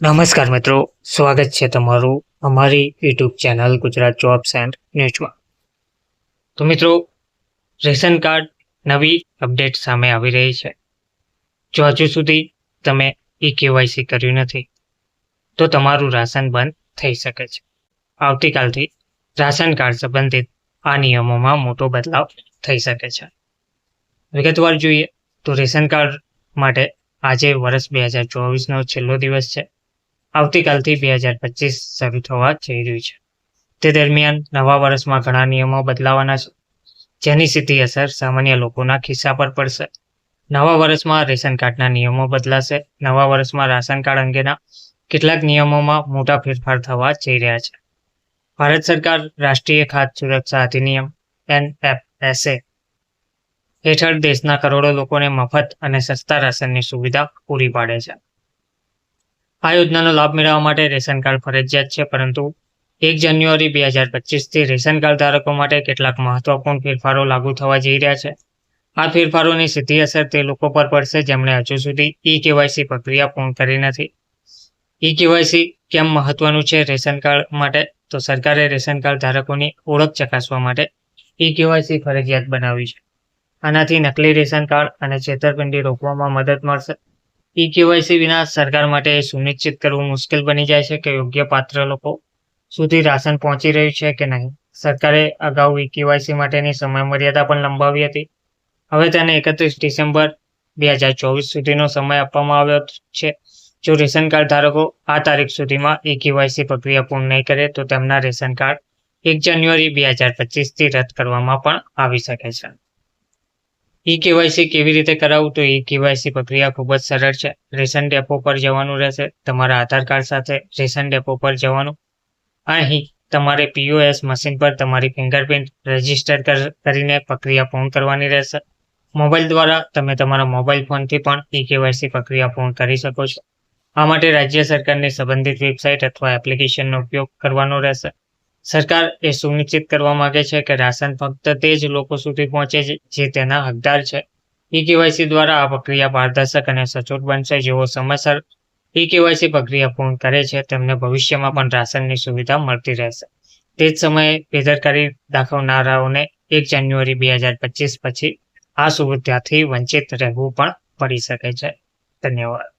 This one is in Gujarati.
નમસ્કાર મિત્રો, સ્વાગત છે તમારું અમારી YouTube channel Gujarat jobs and ન્યૂઝમાં। તો મિત્રો, રેશન કાર્ડ નવી અપડેટ સામે આવી રહી છે। જો હજુ સુધી તમે કેવાયસી કર્યું નથી તો તમારું રાશન બંધ થઈ શકે છે। આવતીકાલથી રાશન કાર્ડ સંબંધિત આ નિયમોમાં મોટો બદલાવ થઈ શકે છે। વિગતવાર જોઈએ તો રેશન કાર્ડ માટે આજે વર્ષ 2024નો છેલ્લો દિવસ છે। આવતીકાલથી 2025 શરૂ થવા જઈ રહ્યું છે। તે દરમિયાન નવા વર્ષમાં ઘણા નિયમો બદલાવાના છે, જેની સીધી અસર સામાન્ય લોકોના ખિસ્સા પર પડશે। નવા વર્ષમાં રેશન કાર્ડના નિયમો બદલાશે। નવા વર્ષમાં રાશન કાર્ડ અંગેના કેટલાક નિયમોમાં મોટા ફેરફાર થવા જઈ રહ્યા છે। ભારત સરકાર રાષ્ટ્રીય ખાદ્ય સુરક્ષા અધિનિયમ NFSA હેઠળ દેશના કરોડો લોકોને મફત અને સસ્તા રાશનની સુવિધા પૂરી પાડે છે। આ યોજનાનો લાભ મેળવવા માટે રેશન કાર્ડ ફરજિયાત છે, પરંતુ 1 જાન્યુઆરી 2025થી રેશન કાર્ડ ધારકો માટે કેટલાક મહત્વપૂર્ણ ફેરફારો લાગુ થવા જઈ રહ્યા છે। આ ફેરફારોની સીધી અસર તે લોકો પર પડશે જેમણે હજુ સુધી કેવાયસી પ્રક્રિયા પૂર્ણ કરી નથી। કેવાયસી કેમ મહત્વનું છે રેશન કાર્ડ માટે? તો સરકારે રેશન કાર્ડ ધારકોની ઓળખ ચકાસવા માટે કેવાયસી ફરજિયાત બનાવી છે। આનાથી નકલી રેશન કાર્ડ અને છેતરપિંડી રોકવામાં મદદ મળશે। કેવાયસી વિના સરકાર માટે સુનિશ્ચિત કરવું મુશ્કેલ બની જાય છે કે યોગ્ય પાત્ર લોકો સુધી રાશન પહોંચી રહ્યું છે કે નહીં। સરકારે અગાઉ કેવાયસી માટેની સમયમર્યાદા પણ લંબાવી હતી। હવે તેને 31 ડિસેમ્બર 2024 સુધીનો સમય આપવામાં આવ્યો છે। જો રેશન કાર્ડ ધારકો આ તારીખ સુધીમાં કેવાયસી પ્રક્રિયા પૂર્ણ નહીં કરે તો તેમના રેશન કાર્ડ 1 જાન્યુઆરી 2025થી રદ કરવામાં પણ આવી શકે છે। કેવાયસી કેવી રીતે કરાવવું? તો કેવાયસી પ્રક્રિયા ખૂબ જ સરળ છે। રેશન ડેપો પર જવાનું રહેશે। તમારા આધાર કાર્ડ સાથે રેશન ડેપો પર જવાનું। અહીં તમારે POS મશીન પર તમારી ફિંગરપ્રિન્ટ રજીસ્ટર કરીને પ્રક્રિયા પૂર્ણ કરવાની રહેશે। મોબાઈલ દ્વારા તમે તમારા મોબાઈલ ફોનથી પણ કેવાયસી પ્રક્રિયા પૂર્ણ કરી શકો છો। આ માટે રાજ્ય સરકારની સંબંધિત વેબસાઇટ અથવા એપ્લિકેશનનો ઉપયોગ કરવાનો રહેશે। સરકાર એ સુનિશ્ચિત કરવા માંગે છે કે રાશન ફક્ત તે જ લોકો સુધી પહોંચે જે તેના હકદાર છે। કેવાયસી દ્વારા આ પ્રક્રિયા પારદર્શક અને સચોટ બનશે। જેઓ સમયસર કેવાયસી પ્રક્રિયા પૂર્ણ કરે છે તેમને ભવિષ્યમાં પણ રાશનની સુવિધા મળતી રહેશે। તે જ સમયે બેદરકારી દાખવનારાઓને 1 જાન્યુઆરી 2025 પછી આ સુવિધાથી વંચિત રહેવું પણ પડી શકે છે। ધન્યવાદ।